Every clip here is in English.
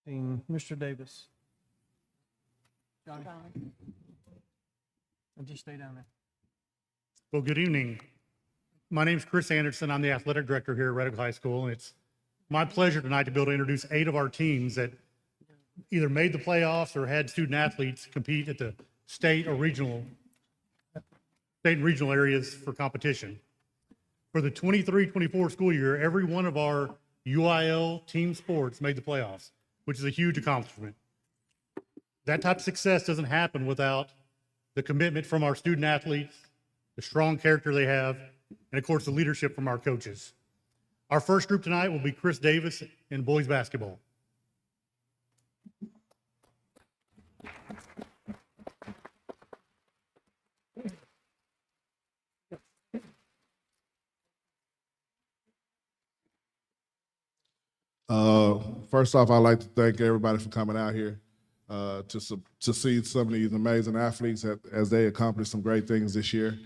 Mr. Davis. Johnny. And just stay down there. Well, good evening. My name is Chris Anderson. I'm the athletic director here at Red Oak High School, and it's my pleasure tonight to be able to introduce 8 of our teams that either made the playoffs or had student athletes compete at the state and regional areas for competition. For the 23-24 school year, every one of our UIL team sports made the playoffs, which is a huge accomplishment. That type of success doesn't happen without the commitment from our student athletes, the strong character they have, and of course, the leadership from our coaches. Our first group tonight will be Chris Davis in boys basketball. First off, I'd like to thank everybody for coming out here to see some of these amazing athletes as they accomplish some great things this year.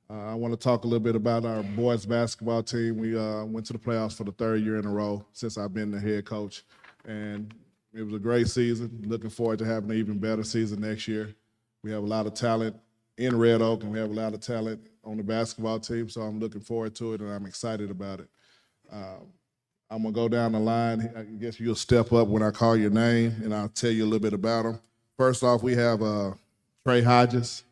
I want to talk a little bit about our boys basketball team. We went to the playoffs for the 3rd year in a row since I've been the head coach, and it was a great season. Looking forward to having an even better season next year. We have a lot of talent in Red Oak, and we have a lot of talent on the basketball team, so I'm looking forward to it, and I'm excited about it. I'm going to go down the line. I guess you'll step up when I call your name, and I'll tell you a little bit about them. First off, we have Trey Hodges.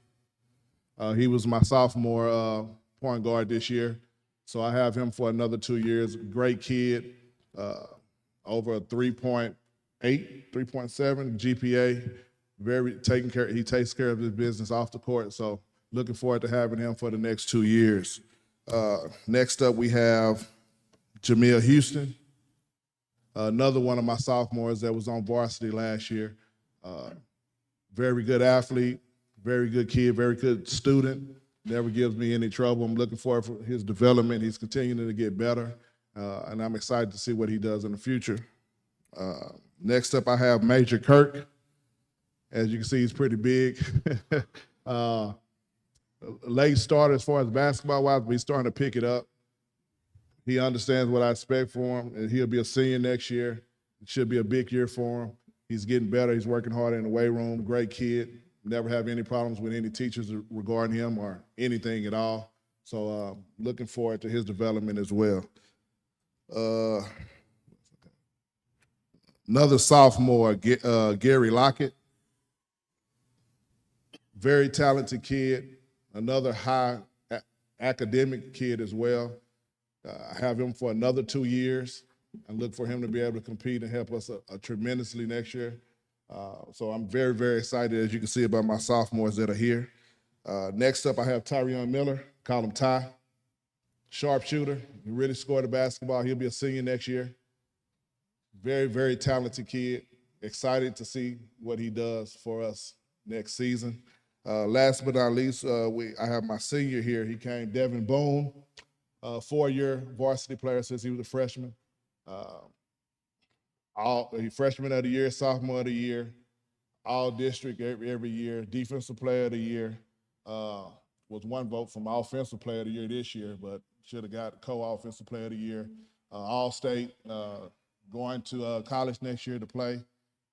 He was my sophomore point guard this year, so I have him for another 2 years. Great kid, over a 3.8, 3.7 GPA. Very taking care. He takes care of his business off the court, so looking forward to having him for the next 2 years. Next up, we have Jamil Houston, another one of my sophomores that was on varsity last year. Very good athlete, very good kid, very good student, never gives me any trouble. I'm looking forward for his development. He's continuing to get better, and I'm excited to see what he does in the future. Next up, I have Major Kirk. As you can see, he's pretty big. Late starter as far as basketball-wise, but he's starting to pick it up. He understands what I expect for him, and he'll be a senior next year. It should be a big year for him. He's getting better. He's working hard in the weight room. Great kid. Never have any problems with any teachers regarding him or anything at all. So looking forward to his development as well. Another sophomore, Gary Lockett. Very talented kid. Another high academic kid as well. I have him for another 2 years. I look for him to be able to compete and help us tremendously next year. So I'm very, very excited, as you can see, about my sophomores that are here. Next up, I have Tyrion Miller, call him Ty. Sharpshooter, he really scored the basketball. He'll be a senior next year. Very, very talented kid. Excited to see what he does for us next season. Last but not least, I have my senior here. He came, Devin Boone. 4-year varsity player since he was a freshman. Freshman of the year, sophomore of the year, all district every year, defensive player of the year. Was 1 vote from offensive player of the year this year, but should have got co-offensive player of the year. All state, going to college next year to play.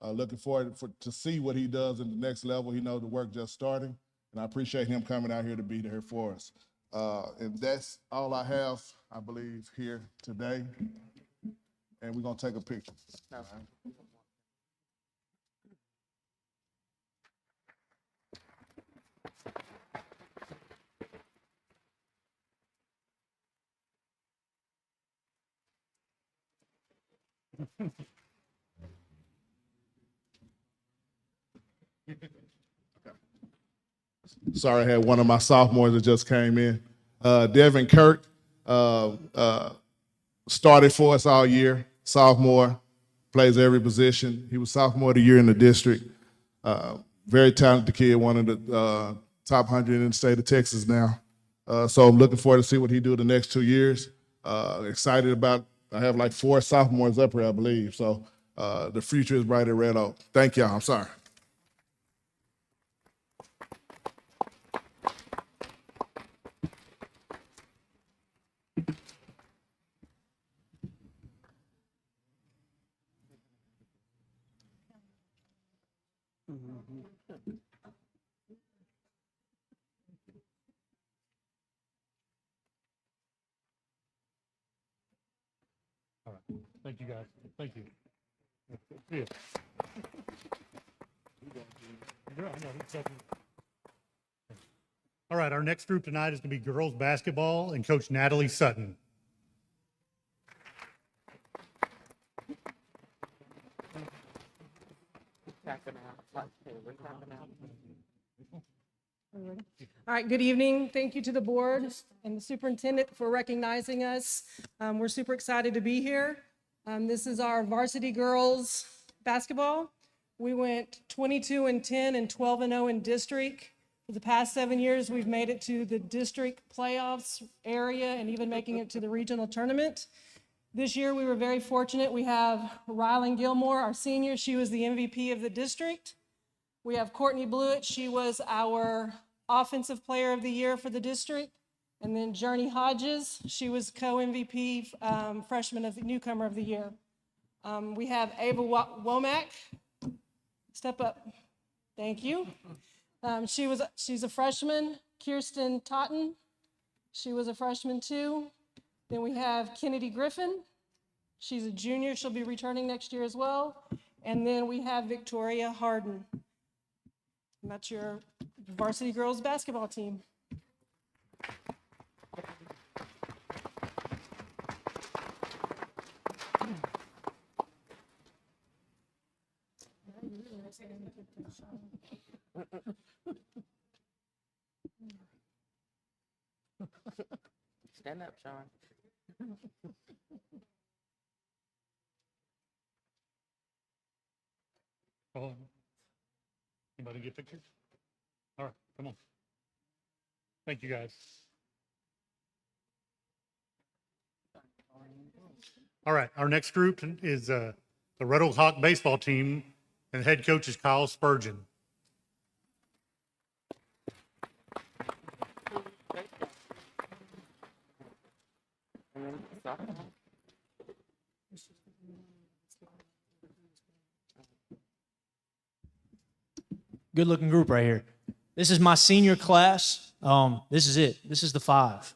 Looking forward to see what he does in the next level. He knows the work just starting, and I appreciate him coming out here to be there for us. And that's all I have, I believe, here today. And we're going to take a picture. Sorry, I had one of my sophomores that just came in. Devin Kirk started for us all year, sophomore, plays every position. He was sophomore of the year in the district. Very talented kid, one of the top 100 in the state of Texas now. So I'm looking forward to see what he do the next 2 years. Excited about, I have like 4 sophomores up here, I believe. So the future is bright at Red Oak. Thank y'all, I'm sorry. All right. Thank you, guys. Thank you. Yeah. All right, our next group tonight is going to be girls basketball and Coach Natalie Sutton. All right, good evening. Thank you to the board and the superintendent for recognizing us. We're super excited to be here. This is our varsity girls basketball. We went 22-10 and 12-0 in district. For the past 7 years, we've made it to the district playoffs area and even making it to the regional tournament. This year, we were very fortunate. We have Rylan Gilmore, our senior. She was the MVP of the district. We have Courtney Blewett. She was our Offensive Player of the Year for the district. And then Journey Hodges. She was co-MVP freshman of the newcomer of the year. We have Ava Womack. Step up. Thank you. She's a freshman. Kirsten Totten. She was a freshman too. Then we have Kennedy Griffin. She's a junior. She'll be returning next year as well. And then we have Victoria Harden. And that's your varsity girls basketball team. Stand up, Sean. Oh, anybody get pictures? All right, come on. Thank you, guys. All right, our next group is the Red Oak Hawk baseball team, and the head coach is Kyle Spurgeon. And then stop. Good looking group right here. This is my senior class. This is it. This is the five.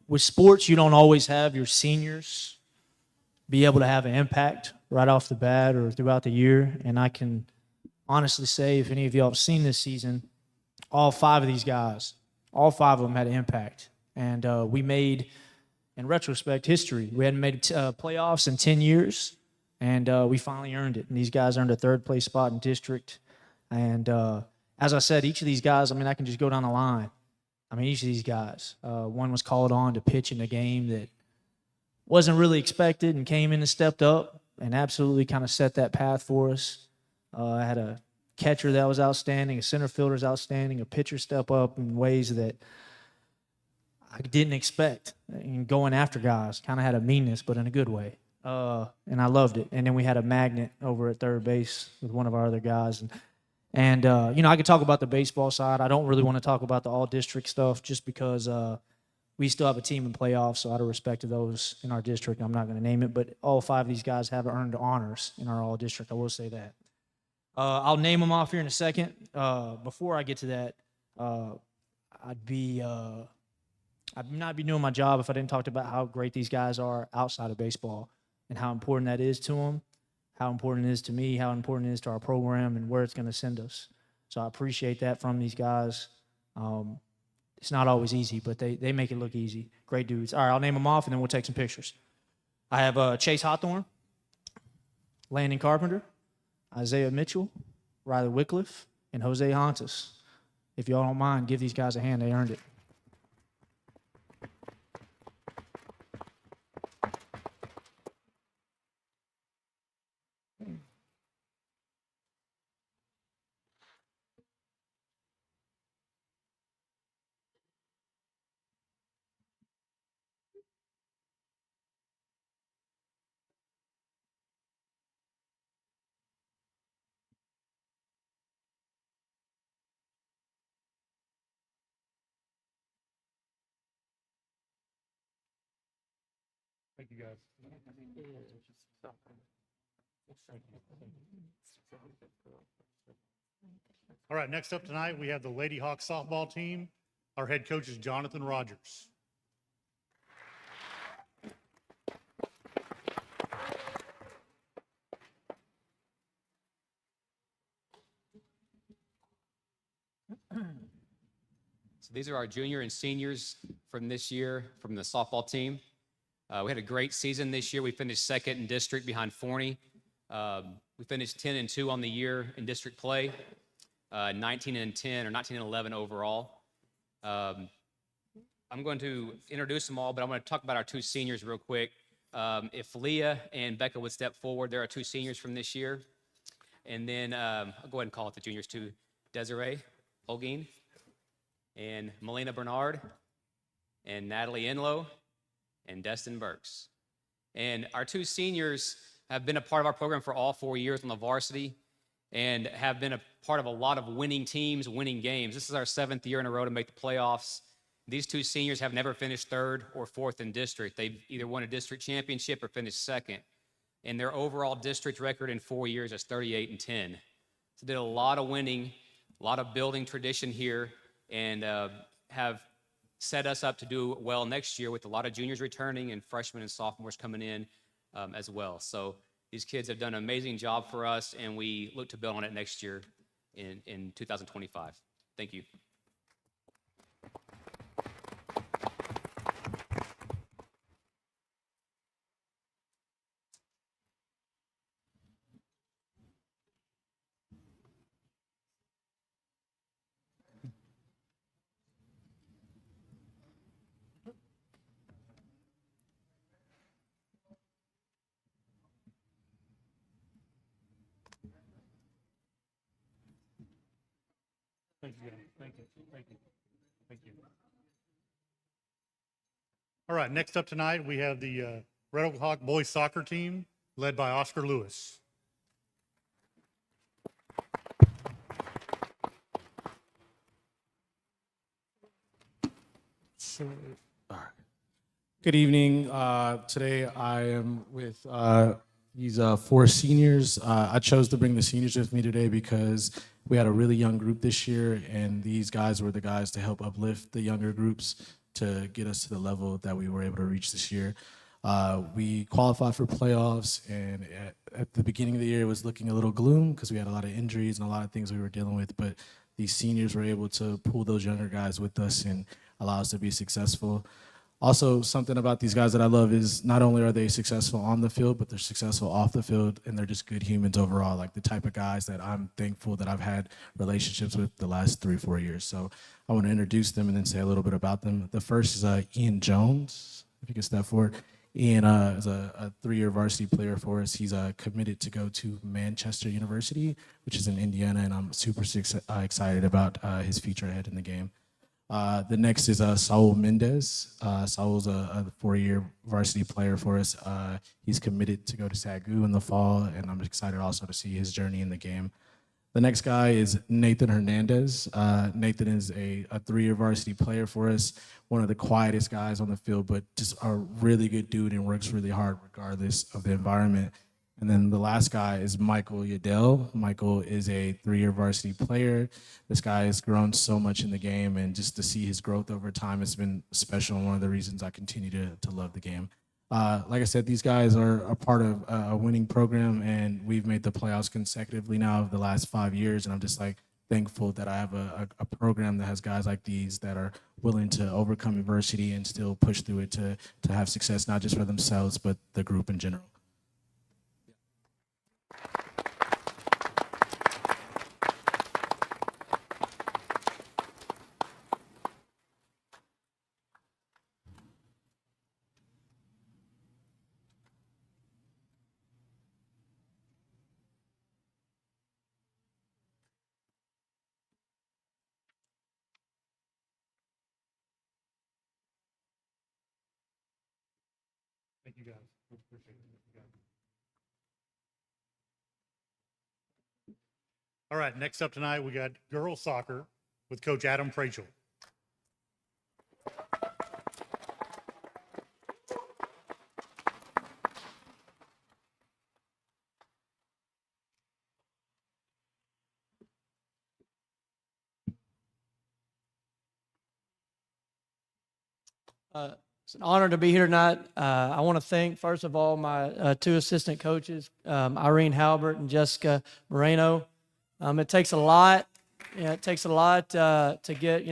With sports, you don't always have your seniors be able to have an impact right off the bat or throughout the year. And I can honestly say, if any of y'all have seen this season, all five of these guys, all five of them had an impact. And we made, in retrospect, history. We hadn't made playoffs in 10 years, and we finally earned it. And these guys earned a third place spot in district. And as I said, each of these guys, I mean, I can just go down the line. I mean, each of these guys, one was called on to pitch in a game that wasn't really expected and came in and stepped up and absolutely kind of set that path for us. I had a catcher that was outstanding, a center fielder was outstanding, a pitcher step up in ways that I didn't expect. And going after guys, kind of had a meanness, but in a good way. And I loved it. And then we had a magnet over at third base with one of our other guys. And you know, I could talk about the baseball side. I don't really want to talk about the all-district stuff just because we still have a team in playoffs, so out of respect to those in our district, I'm not going to name it. But all five of these guys have earned honors in our all-district. I will say that. I'll name them off here in a second. Before I get to that, I'd not be doing my job if I didn't talk about how great these guys are outside of baseball and how important that is to them, how important it is to me, how important it is to our program, and where it's going to send us. So I appreciate that from these guys. It's not always easy, but they make it look easy. Great dudes. All right, I'll name them off, and then we'll take some pictures. I have Chase Hawthorne, Landon Carpenter, Isaiah Mitchell, Riley Wycliffe, and Jose Hontas. If y'all don't mind, give these guys a hand. They earned it. Thank you, guys. All right, next up tonight, we have the Lady Hawk softball team. Our head coach is Jonathan Rogers. So these are our junior and seniors from this year from the softball team. We had a great season this year. We finished second in district behind Forney. We finished 10-2 on the year in district play, 19-10 or 19-11 overall. I'm going to introduce them all, but I'm going to talk about our two seniors real quick. If Leah and Becca would step forward, there are two seniors from this year. And then I'll go ahead and call it the juniors too. Desiree Holguin and Melina Bernard and Natalie Enlow and Destin Burks. And our two seniors have been a part of our program for all 4 years on the varsity and have been a part of a lot of winning teams, winning games. This is our 7th year in a row to make the playoffs. These two seniors have never finished 3rd or 4th in district. They've either won a district championship or finished 2nd. And their overall district record in 4 years is 38-10. So did a lot of winning, a lot of building tradition here, and have set us up to do well next year with a lot of juniors returning and freshmen and sophomores coming in as well. So these kids have done an amazing job for us, and we look to build on it next year in 2025. Thank you. Thank you, guys. Thank you. Thank you. Thank you. All right, next up tonight, we have the Red Oak Hawk boys soccer team led by Oscar Lewis. Good evening. Today I am with these 4 seniors. I chose to bring the seniors with me today because we had a really young group this year, and these guys were the guys to help uplift the younger groups to get us to the level that we were able to reach this year. We qualified for playoffs, and at the beginning of the year, it was looking a little gloom because we had a lot of injuries and a lot of things we were dealing with, but these seniors were able to pull those younger guys with us and allow us to be successful. Also, something about these guys that I love is not only are they successful on the field, but they're successful off the field, and they're just good humans overall, like the type of guys that I'm thankful that I've had relationships with the last 3-4 years. So I want to introduce them and then say a little bit about them. The first is Ian Jones, if you can step forward. Ian is a 3-year varsity player for us. He's committed to go to Manchester University, which is in Indiana, and I'm super excited about his future ahead in the game. The next is Saul Mendez. Saul's a 4-year varsity player for us. He's committed to go to SAGU in the fall, and I'm excited also to see his journey in the game. The next guy is Nathan Hernandez. Nathan is a 3-year varsity player for us, one of the quietest guys on the field, but just a really good dude and works really hard regardless of the environment. And then the last guy is Michael Yadell. Michael is a 3-year varsity player. This guy has grown so much in the game, and just to see his growth over time has been special, and one of the reasons I continue to love the game. Like I said, these guys are a part of a winning program, and we've made the playoffs consecutively now the last 5 years, and I'm just like thankful that I have a program that has guys like these that are willing to overcome adversity and still push through it to have success, not just for themselves, but the group in general. Thank you, guys. Appreciate it. Thank you, guys. All right, next up tonight, we got girls soccer with Coach Adam Prachel. It's an honor to be here tonight. I want to thank, first of all, my two assistant coaches, Irene Halbert and Jessica Moreno. It takes a lot. Yeah, it takes a lot to get,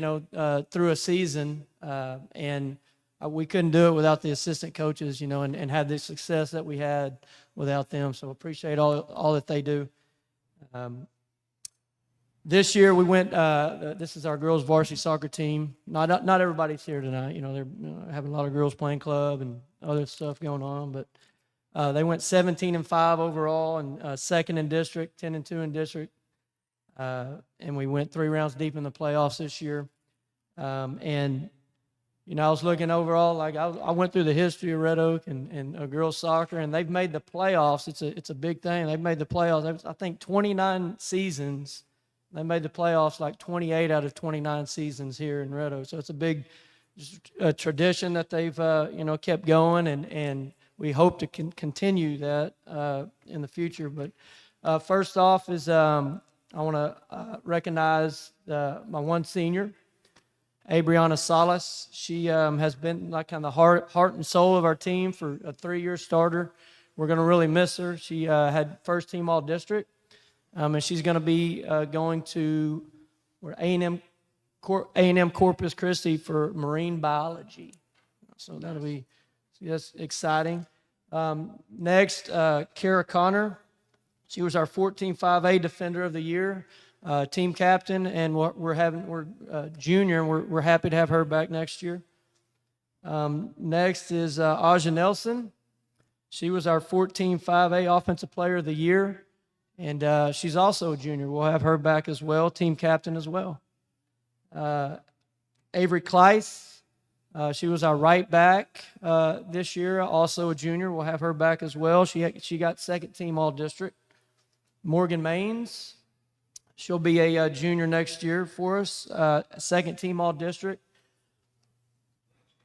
through a season, and we couldn't do it without the assistant coaches, and have the success that we had without them. So appreciate all that they do. This year we went. This is our girls' varsity soccer team. Not everybody's here tonight. They're having a lot of girls playing club and other stuff going on. But they went 17-5 overall, and second in district, 10-2 in district. And we went 3 rounds deep in the playoffs this year. And I was looking overall. Like I went through the history of Red Oak and girls soccer, and they've made the playoffs. It's a big thing. They've made the playoffs. I think 29 seasons. They made the playoffs like 28 out of 29 seasons here in Red Oak. So it's a big tradition that they've kept going, and we hope to continue that in the future. But first off is I want to recognize my one senior, Abriana Salas. She has been like kind of the heart and soul of our team for a 3-year starter. We're going to really miss her. She had first team all district. And she's going to be going to A&M Corpus Christi for marine biology. So that's exciting. Next, Kara Connor. She was our 14-5A Defender of the Year, team captain, and we're junior, and we're happy to have her back next year. Next is Aja Nelson. She was our 14-5A Offensive Player of the Year. And she's also a junior. We'll have her back as well, team captain as well. Avery Kleiss, she was our right back this year, also a junior. We'll have her back as well. She got second team all district. Morgan Maines, she'll be a junior next year for us, second team all district.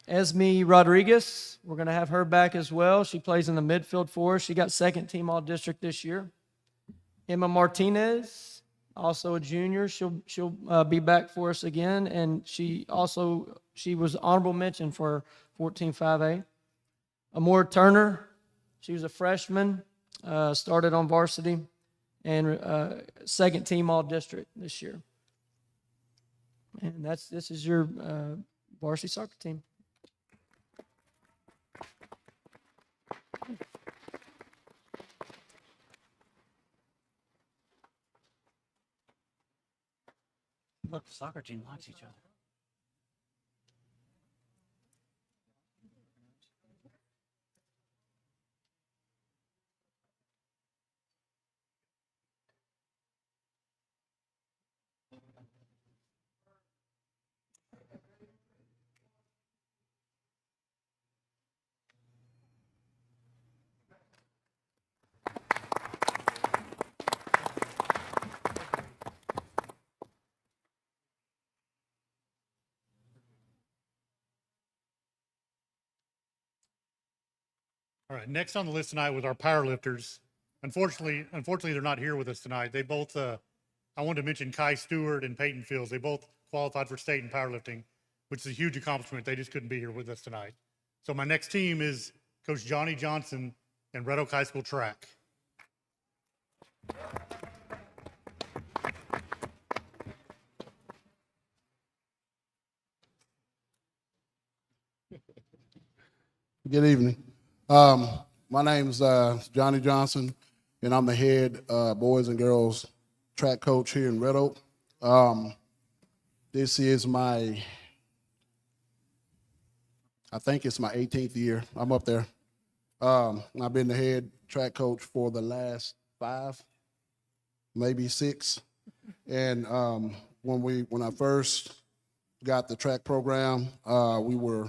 Esme Rodriguez, we're going to have her back as well. She plays in the midfield for us. She got second team all district this year. Emma Martinez, also a junior. She'll be back for us again, and she was honorable mention for 14-5A. Amora Turner, she was a freshman, started on varsity, and second team all district this year. And this is your varsity soccer team. Look, the soccer team likes each other. All right, next on the list tonight with our powerlifters. Unfortunately, they're not here with us tonight. They both, I wanted to mention Kai Stewart and Peyton Fields. They both qualified for state in powerlifting, which is a huge accomplishment. They just couldn't be here with us tonight. So my next team is Coach Johnny Johnson and Red Oak High School track. Good evening. My name's Johnny Johnson, and I'm the head boys and girls track coach here in Red Oak. This is I think it's my 18th year. I'm up there. I've been the head track coach for the last 5, maybe 6. And when I first got the track program, we were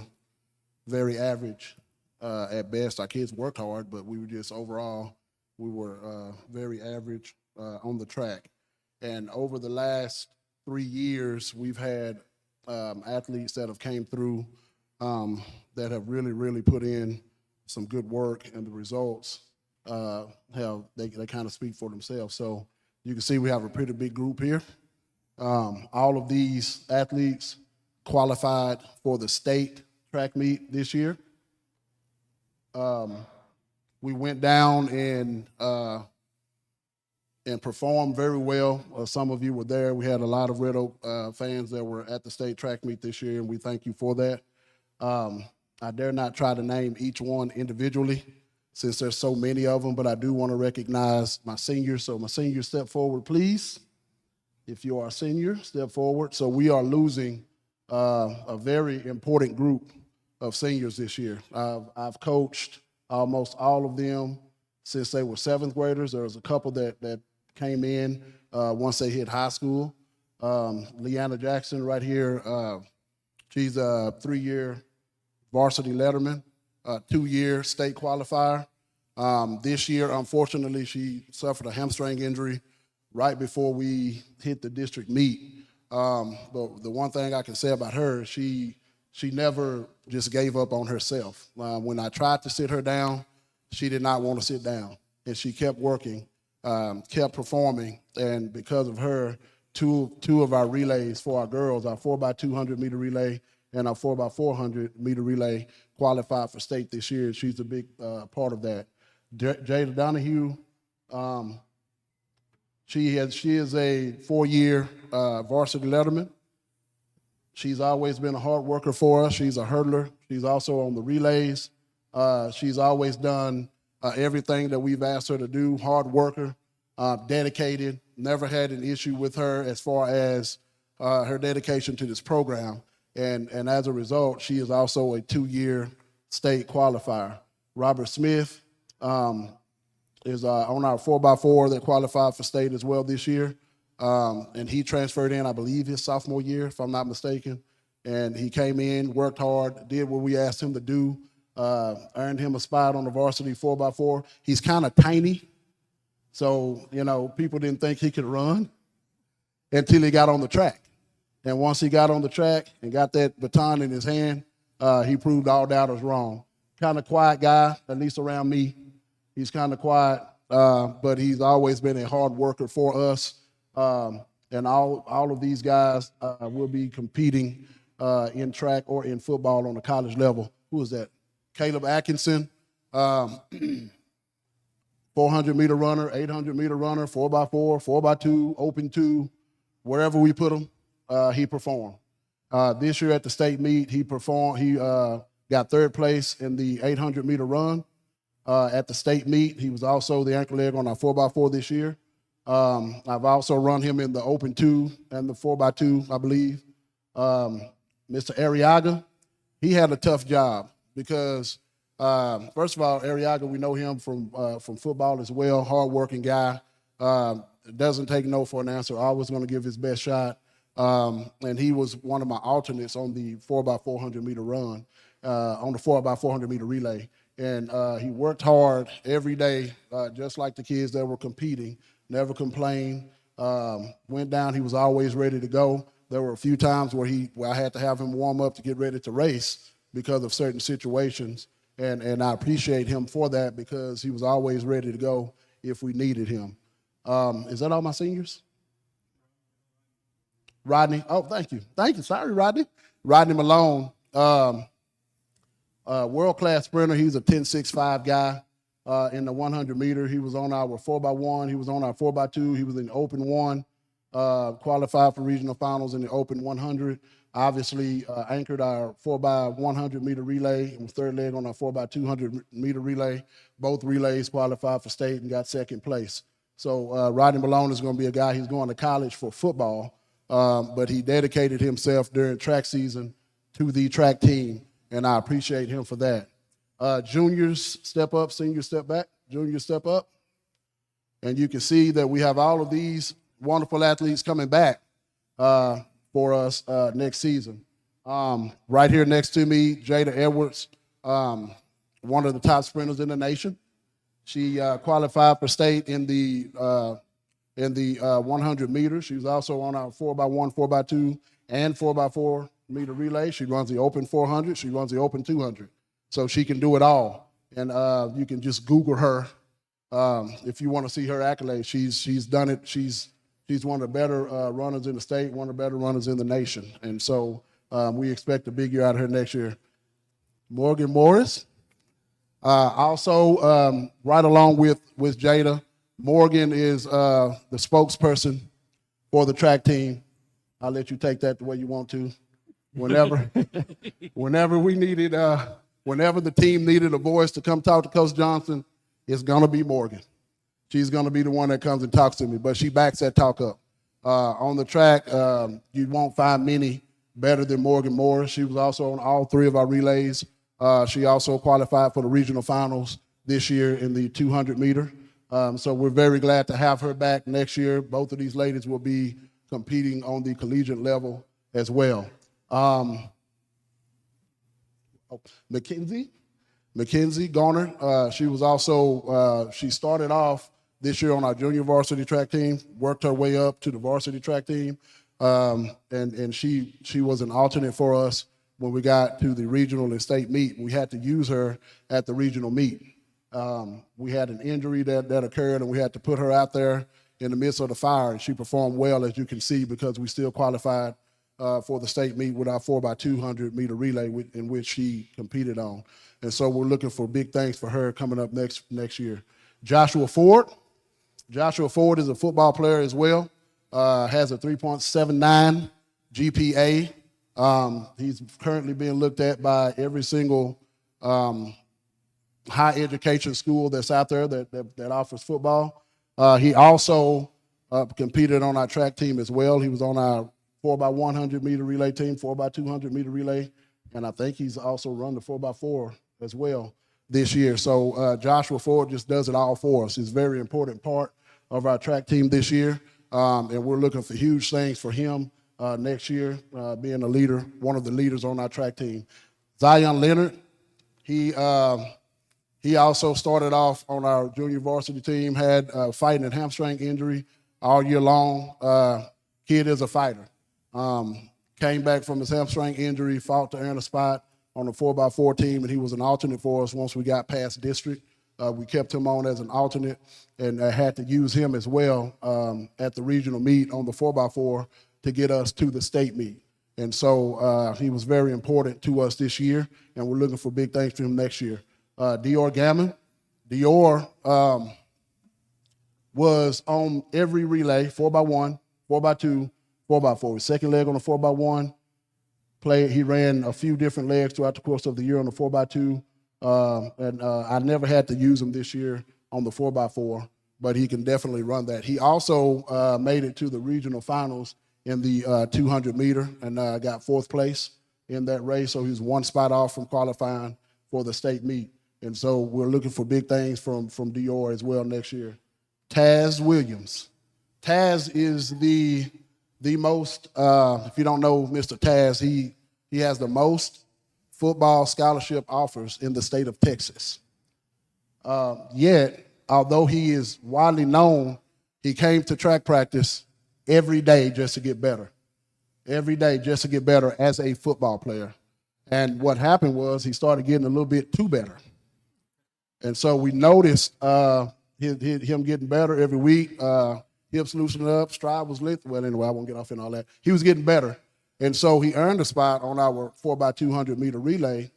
very average at best. Our kids worked hard, but we were just overall, we were very average on the track. And over the last 3 years, we've had athletes that have came through that have really, really put in some good work, and the results they kind of speak for themselves. So you can see we have a pretty big group here. All of these athletes qualified for the state track meet this year. We went down and performed very well. Some of you were there. We had a lot of Red Oak fans that were at the state track meet this year, and we thank you for that. I dare not try to name each one individually since there's so many of them, but I do want to recognize my seniors. So my seniors, step forward, please. If you are a senior, step forward. So we are losing a very important group of seniors this year. I've coached almost all of them since they were seventh graders. There was a couple that came in once they hit high school. Leanna Jackson right here, she's a 3-year varsity letterman, 2-year state qualifier. This year, unfortunately, she suffered a hamstring injury right before we hit the district meet. But the one thing I can say about her, she never just gave up on herself. When I tried to sit her down, she did not want to sit down. And she kept working, kept performing. And because of her, two of our relays for our girls, our 4x200 meter relay and our 4x400 meter relay, qualified for state this year. She's a big part of that. Jada Donahue, she is a 4-year varsity letterman. She's always been a hard worker for us. She's a hurdler. She's also on the relays. She's always done everything that we've asked her to do. Hard worker, dedicated. Never had an issue with her as far as her dedication to this program. And as a result, she is also a 2-year state qualifier. Robert Smith is on our 4x4 that qualified for state as well this year. And he transferred in, I believe, his sophomore year, if I'm not mistaken. And he came in, worked hard, did what we asked him to do, earned him a spot on the varsity 4x4. He's kind of tiny, so, people didn't think he could run until he got on the track. And once he got on the track and got that baton in his hand, he proved all doubters wrong. Kind of quiet guy, at least around me. He's kind of quiet, but he's always been a hard worker for us. And all of these guys will be competing in track or in football on the college level. Who is that? Caleb Atkinson, 400-meter runner, 800-meter runner, 4x4, 4x2, open 2, wherever we put him, he performed. This year at the state meet, he performed. He got 3rd place in the 800-meter run at the state meet. He was also the anchor leg on our 4x4 this year. I've also run him in the open 2 and the 4x2, I believe. Mr. Arriaga, he had a tough job because, first of all, Arriaga, we know him from football as well, hard-working guy, doesn't take no for an answer, always going to give his best shot. And he was one of my alternates on the 4x400 meter run, on the 4x400 meter relay. And he worked hard every day, just like the kids that were competing, never complained, went down, he was always ready to go. There were a few times where I had to have him warm up to get ready to race because of certain situations. And I appreciate him for that because he was always ready to go if we needed him. Is that all my seniors? Rodney, oh, thank you. Thank you, sorry, Rodney. Rodney Malone, world-class sprinter. He's a 10.65 guy in the 100 meter. He was on our 4x1. He was on our 4x2. He was in the open 1, qualified for regional finals in the open 100. Obviously, anchored our 4x100 meter relay and was 3rd leg on our 4x200 meter relay. Both relays qualified for state and got 2nd place. So Rodney Malone is going to be a guy, he's going to college for football, but he dedicated himself during track season to the track team, and I appreciate him for that. Juniors step up, seniors step back, juniors step up. And you can see that we have all of these wonderful athletes coming back for us next season. Right here next to me, Jada Edwards, one of the top sprinters in the nation. She qualified for state in the 100 meters. She was also on our 4x1, 4x2, and 4x4 meter relay. She runs the open 400. She runs the open 200. So she can do it all. And you can just Google her if you want to see her accolades. She's done it. She's one of the better runners in the state, one of the better runners in the nation. And so we expect a big year out of her next year. Morgan Morris. Also, right along with Jada, Morgan is the spokesperson for the track team. I'll let you take that the way you want to. Whenever, whenever we needed, whenever the team needed a voice to come talk to Coach Johnson, it's gonna be Morgan. She's gonna be the one that comes and talks to me, but she backs that talk up. On the track, you won't find many better than Morgan Morris. She was also on all 3 of our relays. She also qualified for the regional finals this year in the 200 meter. So we're very glad to have her back next year. Both of these ladies will be competing on the collegiate level as well. Mackenzie Garner, she was also, she started off this year on our junior varsity track team, worked her way up to the varsity track team, and she was an alternate for us when we got to the regional and state meet. We had to use her at the regional meet. We had an injury that occurred, and we had to put her out there in the midst of the fire, and she performed well, as you can see, because we still qualified for the state meet with our 4x200 meter relay in which she competed on. And so we're looking for big things for her coming up next year. Joshua Ford is a football player as well, has a 3.79 GPA. He's currently being looked at by every single high education school that's out there that offers football. He also competed on our track team as well. He was on our 4x100 meter relay team, 4x200 meter relay, and I think he's also run the 4x4 as well this year. So Joshua Ford just does it all for us. He's a very important part of our track team this year, and we're looking for huge things for him next year, being a leader, one of the leaders on our track team. Zion Leonard, he also started off on our junior varsity team, had a fighting and hamstring injury all year long. Kid is a fighter. Came back from his hamstring injury, fought to earn a spot on the 4x4 team, and he was an alternate for us once we got past district. We kept him on as an alternate and had to use him as well at the regional meet on the 4x4 to get us to the state meet. And so he was very important to us this year, and we're looking for big things for him next year. Dior Gammon. Dior was on every relay, 4x1, 4x2, 4x4. His second leg on the 4x1. He ran a few different legs throughout the course of the year on the 4x2. And I never had to use him this year on the 4x4, but he can definitely run that. He also made it to the regional finals in the 200 meter and got 4th place in that race. So he's one spot off from qualifying for the state meet. And so we're looking for big things from Dior as well next year. Taz Williams. Taz is the most, if you don't know Mr. Taz, he has the most football scholarship offers in the state of Texas. Yet, although he is widely known, he came to track practice every day just to get better. Every day just to get better as a football player. And what happened was he started getting a little bit too better. And so we noticed him getting better every week. Hips loosening up, stride was lit. Well, anyway, I won't get off in all that. He was getting better. And so he earned a spot on our 4x200 meter relay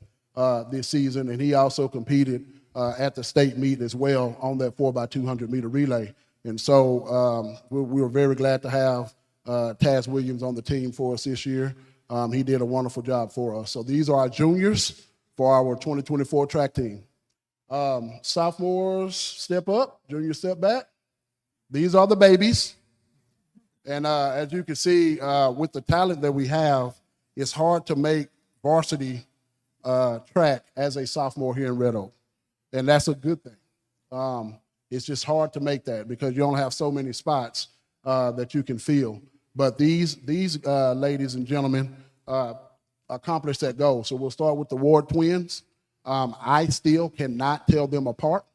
this season, and he also competed at the state meet as well on that 4x200 meter relay. And so we were very glad to have Taz Williams on the team for us this year. He did a wonderful job for us. So these are our juniors for our 2024 track team. Sophomores step up, juniors step back. These are the babies. And as you can see, with the talent that we have, it's hard to make varsity track as a sophomore here in Red Oak. And that's a good thing. It's just hard to make that because you only have so many spots that you can fill. But these ladies and gentlemen accomplished that goal. So we'll start with the Ward twins. I still cannot tell them apart.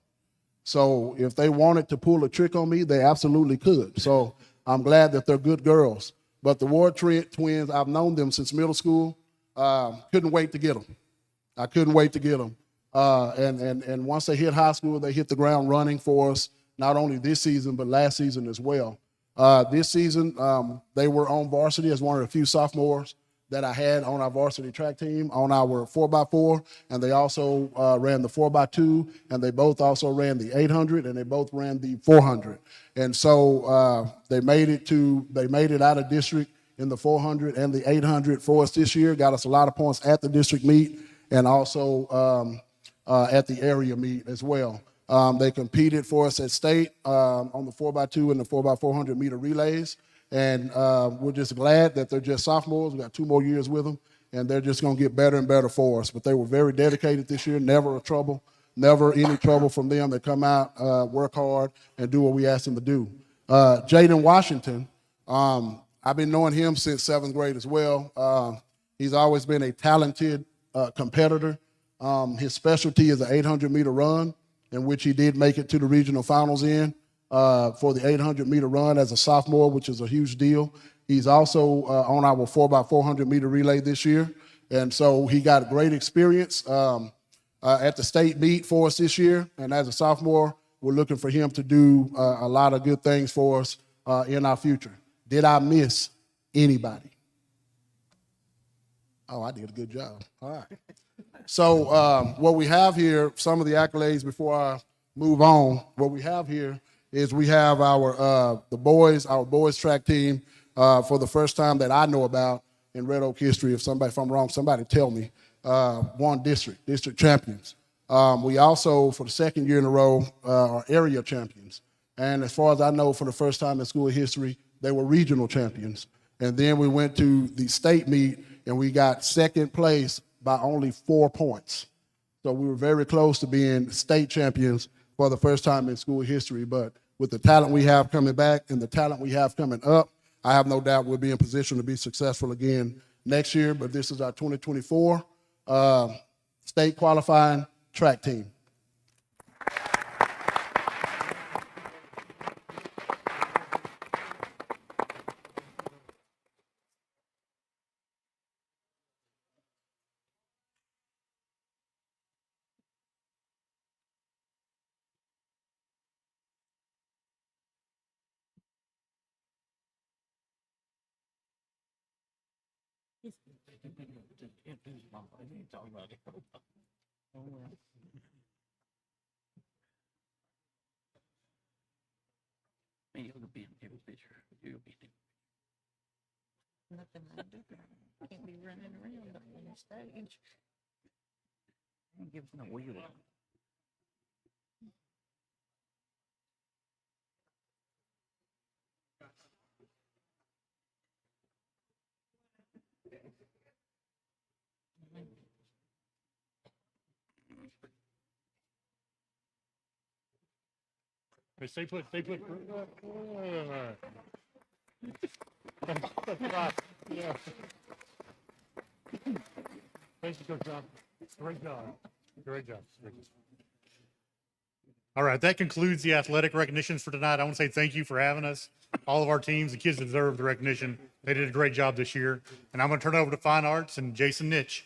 So if they wanted to pull a trick on me, they absolutely could. So I'm glad that they're good girls. But the Ward twins, I've known them since middle school. Couldn't wait to get them. I couldn't wait to get them. And once they hit high school, they hit the ground running for us, not only this season, but last season as well. This season, they were on varsity as one of the few sophomores that I had on our varsity track team on our 4x4, and they also ran the 4x2, and they both also ran the 800, and they both ran the 400. And so they made it out of district in the 400 and the 800 for us this year. Got us a lot of points at the district meet and also at the area meet as well. They competed for us at state on the 4x2 and the 4x400 meter relays. And we're just glad that they're just sophomores. We got 2 more years with them, and they're just going to get better and better for us. But they were very dedicated this year, never any trouble from them. They come out, work hard, and do what we ask them to do. Jaden Washington, I've been knowing him since 7th grade as well. He's always been a talented competitor. His specialty is an 800-meter run, in which he did make it to the regional finals for the 800-meter run as a sophomore, which is a huge deal. He's also on our 4x400 meter relay this year, and so he got great experience at the state meet for us this year. And as a sophomore, we're looking for him to do a lot of good things for us in our future. Did I miss anybody? Oh, I did a good job. All right. So what we have here, some of the accolades before I move on, what we have here is we have our boys track team for the first time that I know about in Red Oak history. If I'm wrong, somebody tell me. Won district champions. We also, for the 2nd year in a row, are area champions. And as far as I know, for the first time in school history, they were regional champions. And then we went to the state meet, and we got 2nd place by only 4 points. So we were very close to being state champions for the first time in school history. But with the talent we have coming back and the talent we have coming up, I have no doubt we'll be in position to be successful again next year. But this is our 2024 state qualifying track team. Man, you'll be in every picture. You'll be in Nothing I do. Can't be running around up on the stage. give us no wheel. Stay put. That's right. Yeah. Thank you, Coach John. Great job. Great job. All right, that concludes the athletic recognitions for tonight. I want to say thank you for having us. All of our teams, the kids deserve the recognition. They did a great job this year. And I'm going to turn it over to Fine Arts and Jason Nitch.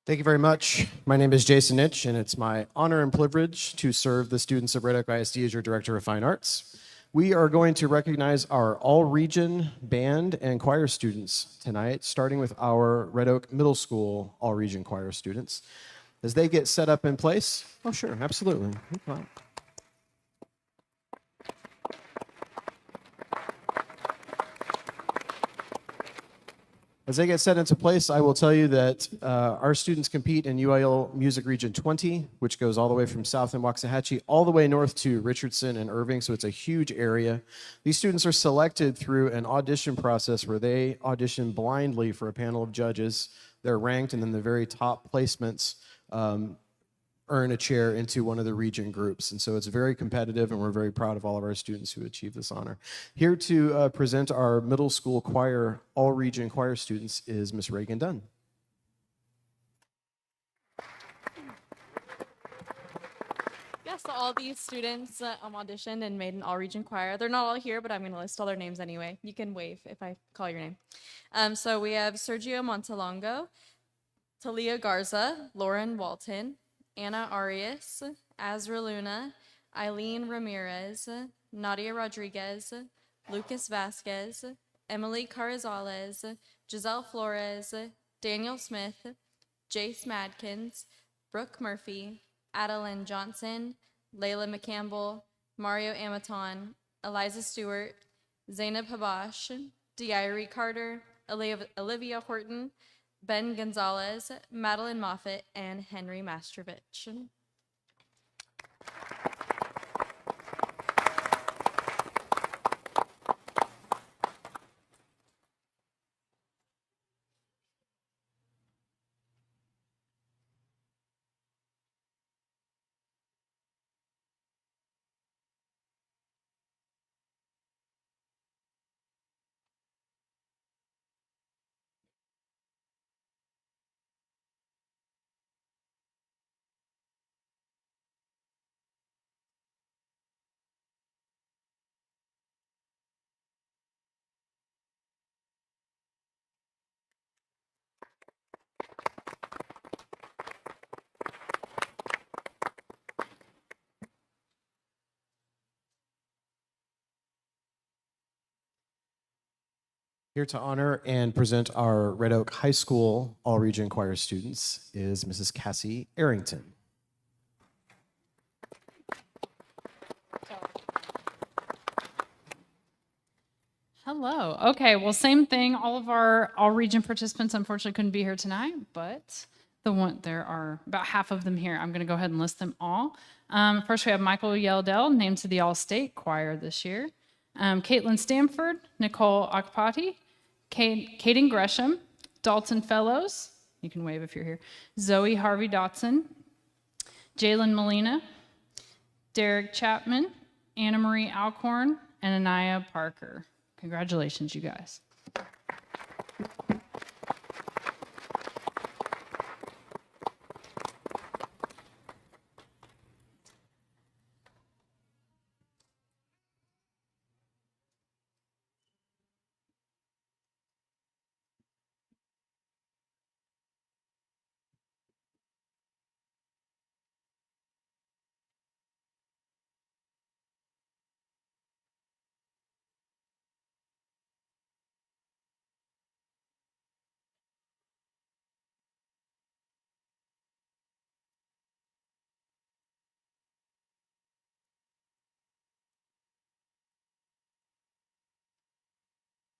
Thank you very much. My name is Jason Nitch, and it's my honor and privilege to serve the students of Red Oak ISD as your Director of Fine Arts. We are going to recognize our all-region band and choir students tonight, starting with our Red Oak Middle School all-region choir students. As they get set up in place, oh sure, absolutely. No problem. As they get set into place, I will tell you that our students compete in UIL Music Region 20, which goes all the way from south in Waxahachie all the way north to Richardson and Irving, so it's a huge area. These students are selected through an audition process where they audition blindly for a panel of judges. They're ranked, and then the very top placements earn a chair into one of the region groups. And so it's very competitive, and we're very proud of all of our students who achieve this honor. Here to present our middle school choir, all-region choir students is Miss Reagan Dunn. Yeah, so all these students auditioned and made an all-region choir. They're not all here, but I'm going to list all their names anyway. You can wave if I call your name. So we have Sergio Montalongo, Talia Garza, Lauren Walton, Anna Arias, Azra Luna, Eileen Ramirez, Nadia Rodriguez, Lucas Vasquez, Emily Carrizales, Giselle Flores, Daniel Smith, Jace Madkins, Brooke Murphy, Adeline Johnson, Layla McCampbell, Mario Amaton, Eliza Stewart, Zainab Habash, Diary Carter, Olivia Horton, Ben Gonzalez, Madeline Moffett, and Henry Mastrovich. Here to honor and present our Red Oak High School All-Region Choir students is Mrs. Cassie Arrington. Hello. Okay, well, same thing. All of our all-region participants unfortunately couldn't be here tonight, but there are about half of them here. I'm going to go ahead and list them all. First, we have Michael Yeldell, named to the All-State Choir this year. Caitlin Stamford, Nicole Akpati, Kaden Gresham, Dalton Fellows, you can wave if you're here, Zoe Harvey Dotson, Jalen Molina, Derek Chapman, Anna Marie Alcorn, and Anaya Parker. Congratulations, you guys.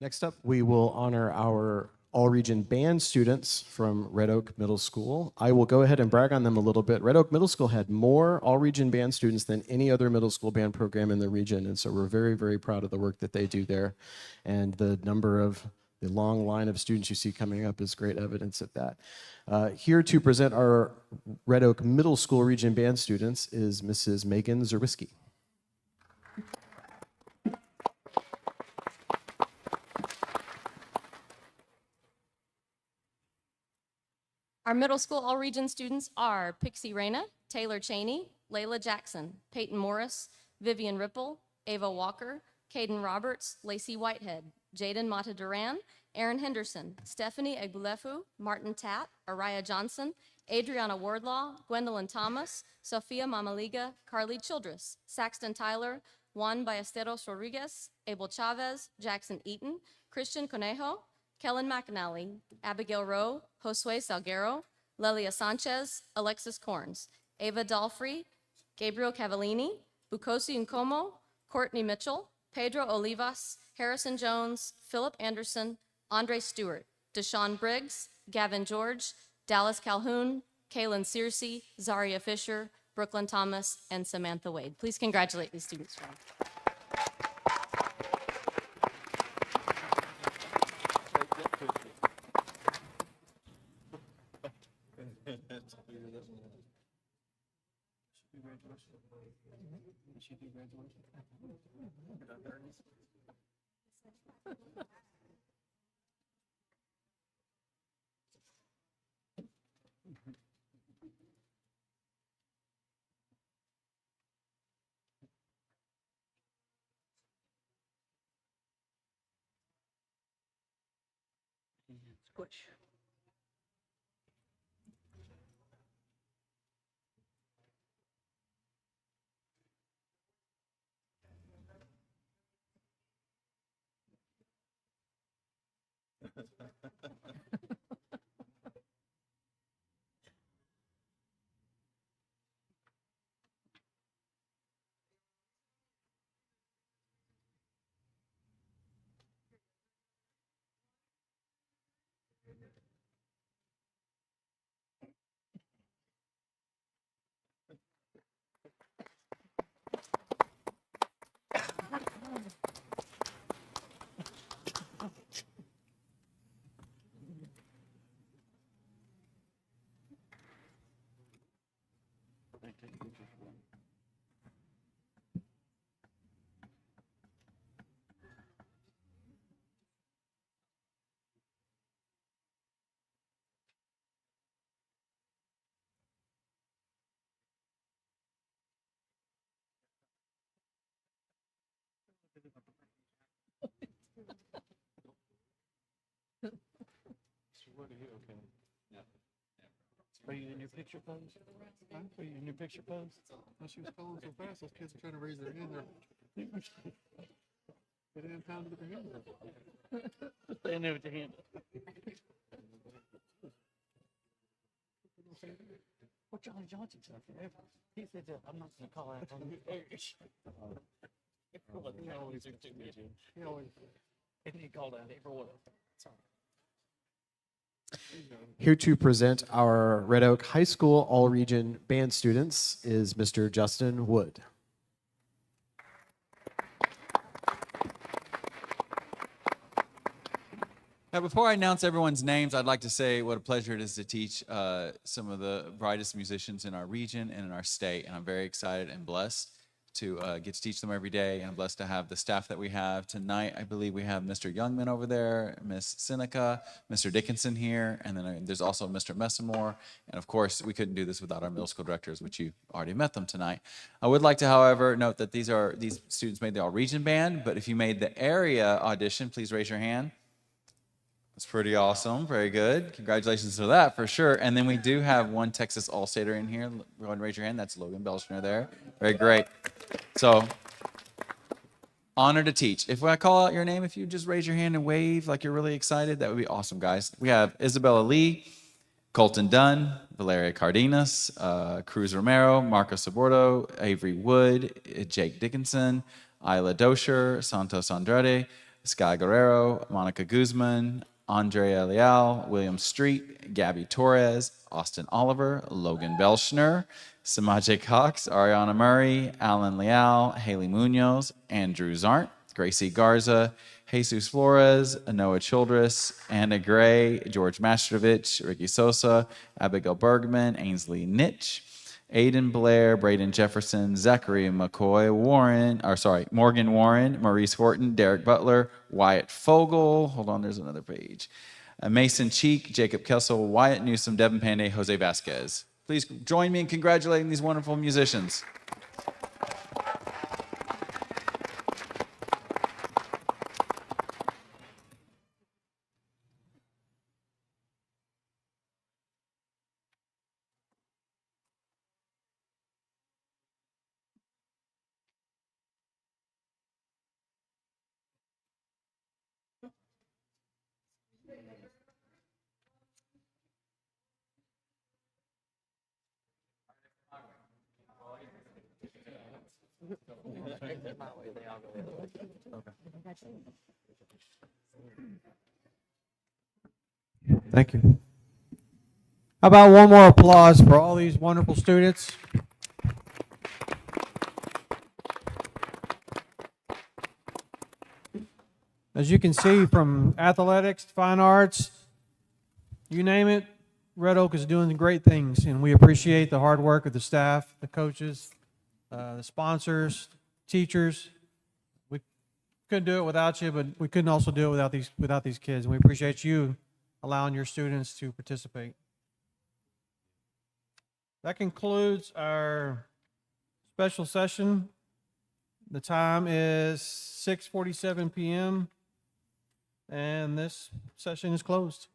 Next up, we will honor our all-region band students from Red Oak Middle School. I will go ahead and brag on them a little bit. Red Oak Middle School had more all-region band students than any other middle school band program in the region, and so we're very, very proud of the work that they do there. And the long line of students you see coming up is great evidence of that. Here to present our Red Oak Middle School region band students is Mrs. Megan Zerwisky. Our middle school all-region students are Pixie Reyna, Taylor Cheney, Layla Jackson, Peyton Morris, Vivian Ripple, Ava Walker, Caden Roberts, Lacey Whitehead, Jaden Mata Duran, Aaron Henderson, Stephanie Egbulefu, Martin Tapp, Araya Johnson, Adriana Wardlaw, Gwendolyn Thomas, Sophia Mamaliga, Carly Childress, Saxton Tyler, Juan Ballesteros Rodriguez, Abel Chavez, Jackson Eaton, Christian Conejo, Kellen McAnally, Abigail Rowe, Josue Salguero, Lelia Sanchez, Alexis Corns, Ava Dalfrey, Gabriel Cavallini, Bukosi Nkomo, Courtney Mitchell, Pedro Olivas, Harrison Jones, Philip Anderson, Andre Stewart, Deshaun Briggs, Gavin George, Dallas Calhoun, Kaylin Searcy, Zaria Fisher, Brooklyn Thomas, and Samantha Wade. Please congratulate these students for me. Squish. Are you in your picture pose? Huh? Are you in your picture pose? Well, she was calling so fast, those kids are trying to raise their hand. They didn't have time to get their hand up. Stand there with your hand up. What Johnny Johnson said forever. He said that I'm not gonna call out on you. He always do too much. He always, and he called out every one of them. Sorry. Here to present our Red Oak High School All-Region Band students is Mr. Justin Wood. Now, before I announce everyone's names, I'd like to say what a pleasure it is to teach some of the brightest musicians in our region and in our state. And I'm very excited and blessed to get to teach them every day. And I'm blessed to have the staff that we have tonight. I believe we have Mr. Youngman over there, Miss Seneca, Mr. Dickinson here, and then there's also Mr. Messamore. And of course, we couldn't do this without our middle school directors, which you already met them tonight. I would like to, however, note that these students made the all-region band, but if you made the area audition, please raise your hand. That's pretty awesome. Very good. Congratulations to that for sure. And then we do have one Texas All-Stater in here. Go ahead and raise your hand. That's Logan Belshner there. Very great. So, honored to teach. If I call out your name, if you just raise your hand and wave like you're really excited, that would be awesome, guys. We have Isabella Lee, Colton Dunn, Valeria Cardenas, Cruz Romero, Marco Sabordo, Avery Wood, Jake Dickinson, Isla Dosher, Santos Andrade, Sky Guerrero, Monica Guzman, Andrea Leal, William Street, Gabby Torres, Austin Oliver, Logan Belshner, Samaje Cox, Ariana Murray, Alan Leal, Haley Munoz, Andrew Zarnt, Gracie Garza, Jesus Flores, Noah Childress, Anna Gray, George Mastrovich, Ricky Sosa, Abigail Bergman, Ainsley Nitch, Aiden Blair, Braden Jefferson, Zachary McCoy, Morgan Warren, Maurice Horton, Derek Butler, Wyatt Fogel. Hold on, there's another page. Mason Cheek, Jacob Kessel, Wyatt Newsom, Devin Pandey, Jose Vasquez. Please join me in congratulating these wonderful musicians. Thank you. How about one more applause for all these wonderful students? As you can see, from athletics, fine arts, you name it, Red Oak is doing great things, and we appreciate the hard work of the staff, the coaches, the sponsors, teachers. We couldn't do it without you, but we couldn't also do it without these kids. And we appreciate you allowing your students to participate. That concludes our special session. The time is 6:47 p.m. and this session is closed.